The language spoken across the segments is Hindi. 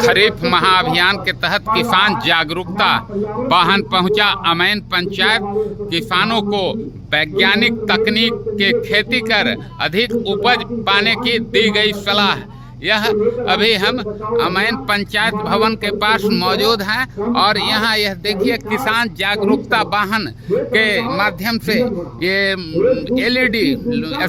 खरीफ महाअभियान के तहत किसान जागरूकता वाहन पहुंचा अमैन पंचायत। किसानों को वैज्ञानिक तकनीक के खेती कर अधिक उपज पाने की दी गई सलाह। यह अभी हम अमैन पंचायत भवन के पास मौजूद हैं और यहाँ यह देखिए किसान जागरूकता वाहन के माध्यम से ये LED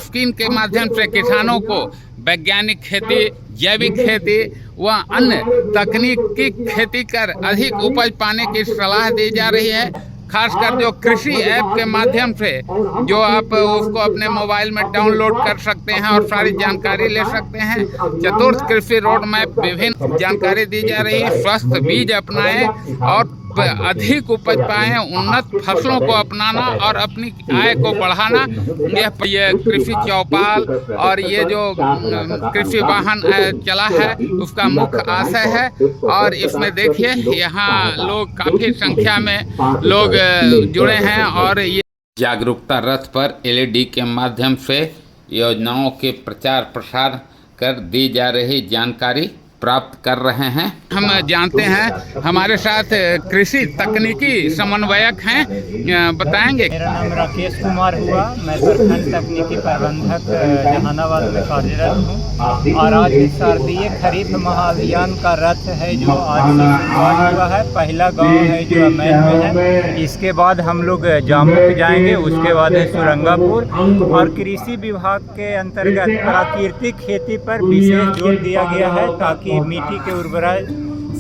स्क्रीन के माध्यम से किसानों को वैज्ञानिक खेती, जैविक खेती व अन्य तकनीकी खेती कर अधिक उपज पाने की सलाह दी जा रही है। खासकर जो कृषि ऐप के माध्यम से जो आप उसको अपने मोबाइल में डाउनलोड कर सकते हैं और सारी जानकारी ले सकते हैं। चतुर्थ कृषि रोड मैप विभिन्न जानकारी दी जा रही है। स्वस्थ बीज अपनाएं और अधिक उपज पाएं, उन्नत फसलों को अपनाना और अपनी आय को बढ़ाना, ये कृषि चौपाल और ये जो कृषि वाहन चला है उसका मुख्य आशय है। और इसमें देखिए यहाँ लोग काफ़ी संख्या में लोग जुड़े हैं और ये जागरूकता रथ पर LED के माध्यम से योजनाओं के प्रचार प्रसार कर दी जा रही जानकारी प्राप्त कर रहे हैं। हम जानते हैं हमारे साथ कृषि तकनीकी समन्वयक हैं, बताएंगे। मेरा नाम राकेश कुमार हुआ, मैं प्रखंड तकनीकी प्रबंधक जहानाबाद में कार्यरत हूँ। और आज इस शारदीय खरीफ महाअभियान का रथ है जो आज से शुरुआत हुआ है। पहला गांव है जो अमैन में है, इसके बाद हम लोग जामुक जाएंगे, उसके बाद है सुरंगापुर। और कृषि विभाग के अंतर्गत प्राकृतिक खेती पर विशेष जोर दिया गया है ताकि मिट्टी के उर्वरा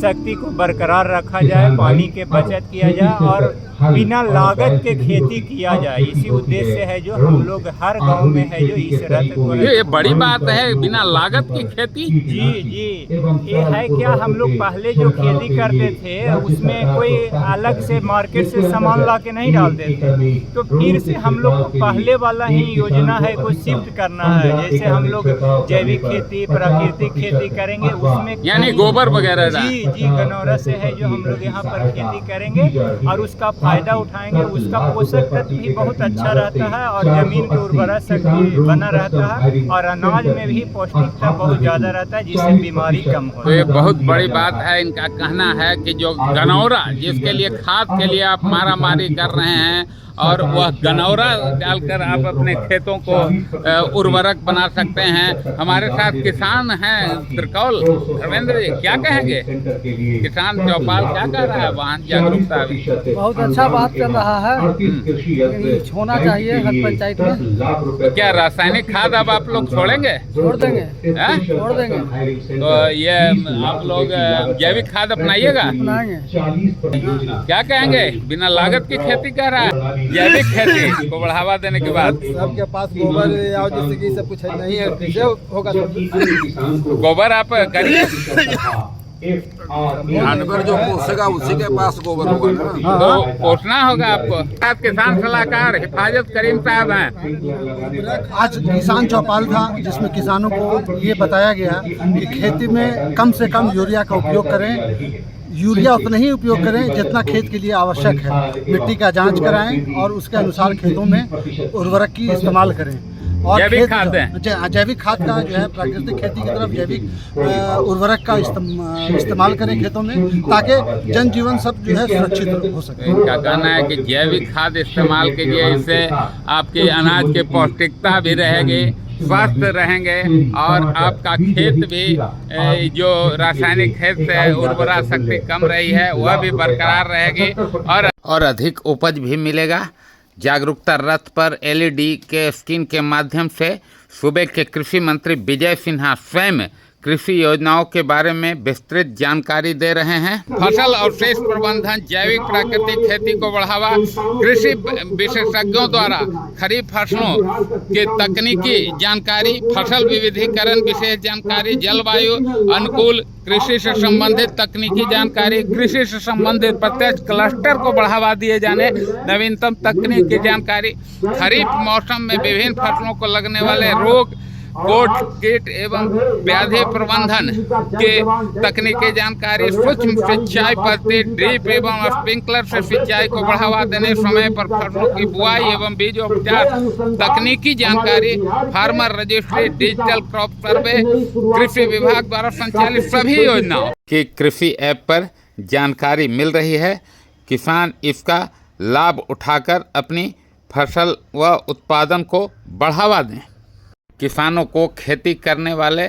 शक्ति को बरकरार रखा जाए, पानी के बचत किया जाए और बिना लागत के खेती किया जाए। इसी उद्देश्य है जो हम लोग हर गांव में है जो इस रथ को। ये बड़ी बात है, बिना लागत की खेती। जी ये है क्या, हम लोग पहले जो खेती करते थे उसमें कोई अलग से मार्केट से सामान ला के नहीं डालते थे, तो फिर से हम लोग को पहले वाला ही योजना है को शिफ्ट करना है। जैसे हम लोग जैविक खेती, प्राकृतिक खेती करेंगे उसमें यानी गोबर वगैरह। जी गनौरा से है जो हम लोग यहाँ पर खेती करेंगे और उसका फायदा उठाएंगे। उसका पोषक तत्व भी बहुत अच्छा रहता है और जमीन की उर्वरा शक्ति बना रहता है और अनाज में भी पौष्टिकता बहुत ज़्यादा रहता है जिससे बीमारी कम हो। तो ये बहुत बड़ी बात है। इनका कहना है कि जो गनौरा जिसके लिए खाद के लिए आप मारामारी कर रहे हैं और वह गनौरा डालकर आप अपने खेतों को उर्वरक बना सकते हैं। हमारे साथ किसान हैं त्रिकौल धर्मेंद्र जी, क्या कहेंगे? किसान चौपाल क्या कह रहा है वाहन जागरूकता? बहुत अच्छा बात कर रहा है, होना चाहिए हर पंचायत में। तो क्या रासायनिक खाद अब आप लोग छोड़ेंगे? छोड़ देंगे, छोड़ देंगे। तो ये आप लोग जैविक खाद अपनाइएगा? क्या कहेंगे? बिना लागत की खेती कर रहा है, जैविक खेती को बढ़ावा देने के बाद। सबके पास गोबर या जैसे कि सब कुछ नहीं है, कैसे होगा? गोबर आप करिए, जानवर जो पोसेगा उसी के पास गोबर होगा ना। तो पोसना होगा आपको। किसान सलाहकार हिफाजत करीम साहब हैं। आज किसान चौपाल था जिसमें किसानों को ये बताया गया कि खेती में कम से कम यूरिया का उपयोग करें। यूरिया उतना ही उपयोग करें जितना खेत के लिए आवश्यक है। मिट्टी का जांच कराएं और उसके अनुसार खेतों में उर्वरक की इस्तेमाल करें। और जैविक खाद जैविक खाद का जो है प्राकृतिक खेती की तरफ जैविक उर्वरक का इस्तेमाल करें खेतों में, ताकि जनजीवन सब जो है सुरक्षित हो सके। इनका कहना है कि जैविक खाद इस्तेमाल कीजिए, इससे आपके अनाज की पौष्टिकता भी रहेगी, स्वस्थ रहेंगे और आपका खेत भी जो रासायनिक खेत से उर्वरा शक्ति कम रही है वह भी बरकरार रहेगी और अधिक उपज भी मिलेगा। जागरूकता रथ पर LED के स्क्रीन के माध्यम से सूबे के कृषि मंत्री विजय सिन्हा स्वयं कृषि योजनाओं के बारे में विस्तृत जानकारी दे रहे हैं। फसल अवशेष प्रबंधन, जैविक प्राकृतिक खेती को बढ़ावा, कृषि विशेषज्ञों द्वारा खरीफ फसलों के तकनीकी जानकारी, फसल विविधीकरण विशेष जानकारी, जलवायु अनुकूल कृषि से संबंधित तकनीकी जानकारी, कृषि से संबंधित प्रत्यक्ष क्लस्टर को बढ़ावा दिए जाने नवीनतम तकनीक की जानकारी, खरीफ मौसम में विभिन्न फसलों को लगने वाले रोग कोट कीट एवं व्याधि प्रबंधन के तकनीकी जानकारी, सूक्ष्म सिंचाई पद्धति, ड्रिप एवं स्प्रिंकलर से सिंचाई को बढ़ावा देने, समय पर फसलों की बुआई एवं बीजोपचार तकनीकी जानकारी, farmer registry, digital crop survey, कृषि विभाग द्वारा संचालित सभी योजनाओं की कृषि ऐप पर जानकारी मिल रही है। किसान इसका लाभ उठाकर अपनी फसल व उत्पादन को बढ़ावा दें। किसानों को खेती करने वाले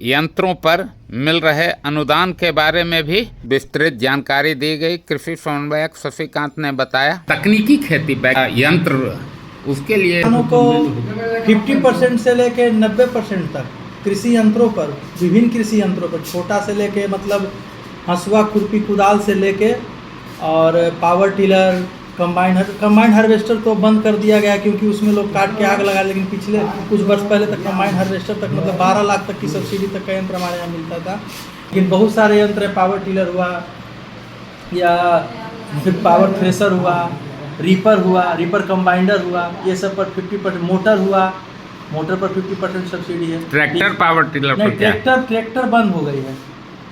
यंत्रों पर मिल रहे अनुदान के बारे में भी विस्तृत जानकारी दी गई। कृषि समन्वयक शशिकांत ने बताया तकनीकी खेती यंत्र उसके लिए किसानों को 50% से लेके 90% तक कृषि यंत्रों पर, विभिन्न कृषि यंत्रों पर, छोटा से लेके मतलब हंसुआ, खुरपी, कुदाल से लेके और पावर टिलर, कंबाइन हार्वेस्टर तो बंद कर दिया गया क्योंकि उसमें लोग काट के आग लगा, लेकिन पिछले कुछ वर्ष पहले तक कंबाइन हार्वेस्टर तक मतलब 12 लाख तक की सब्सिडी तक का यंत्र हमारे यहाँ मिलता था। लेकिन बहुत सारे यंत्र है, पावर टिलर हुआ या फिर पावर थ्रेशर हुआ, रीपर हुआ, रीपर कंबाइंडर हुआ, ये सब पर 50%, मोटर हुआ, मोटर पर 50% सब्सिडी है। ट्रैक्टर पावर टिलर पर क्या? ट्रैक्टर बंद हो गई है।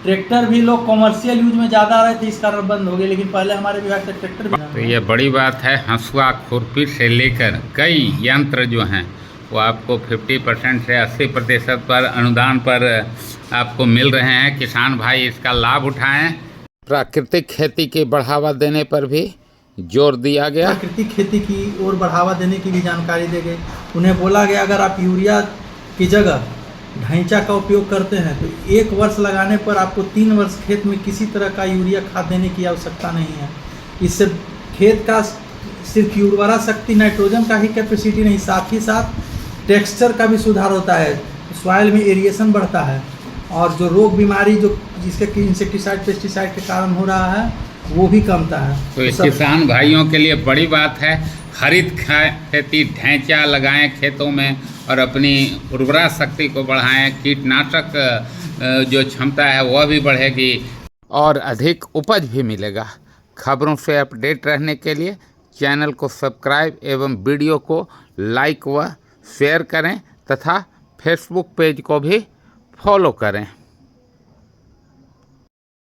ट्रैक्टर भी लोग कॉमर्शियल यूज में ज़्यादा आ रहे थे, इस कारण बंद हो गए, लेकिन पहले हमारे विभाग से ट्रैक्टर भी। तो ये बड़ी बात है। हंसुआ, खुरपी से लेकर कई यंत्र जो हैं वो आपको 50% से 80% पर अनुदान पर आपको मिल रहे हैं। किसान भाई इसका लाभ उठाएं। प्राकृतिक खेती के बढ़ावा देने पर भी जोर दिया गया। प्राकृतिक खेती की ओर बढ़ावा देने की भी जानकारी दी गई। उन्हें बोला गया अगर आप यूरिया की जगह ढैंचा का उपयोग करते हैं तो 1 वर्ष लगाने पर आपको 3 वर्ष खेत में किसी तरह का यूरिया खाद देने की आवश्यकता नहीं है। इससे खेत का सिर्फ उर्वरा शक्ति, नाइट्रोजन का ही कैपेसिटी नहीं, साथ ही साथ टेक्सचर का भी सुधार होता है, सॉइल में एरिएशन बढ़ता है और जो रोग बीमारी जो जिसके इंसेक्टिसाइड, पेस्टिसाइड के कारण हो रहा है वो भी कमता है। तो किसान भाइयों के लिए बड़ी बात है। हरित खेती ढैंचा लगाएं खेतों में और अपनी उर्वरा शक्ति को बढ़ाएं। कीटनाशक जो क्षमता है वह भी बढ़ेगी और अधिक उपज भी मिलेगा। खबरों से अपडेट रहने के लिए चैनल को सब्सक्राइब एवं वीडियो को लाइक व शेयर करें तथा फेसबुक पेज को भी फॉलो करें।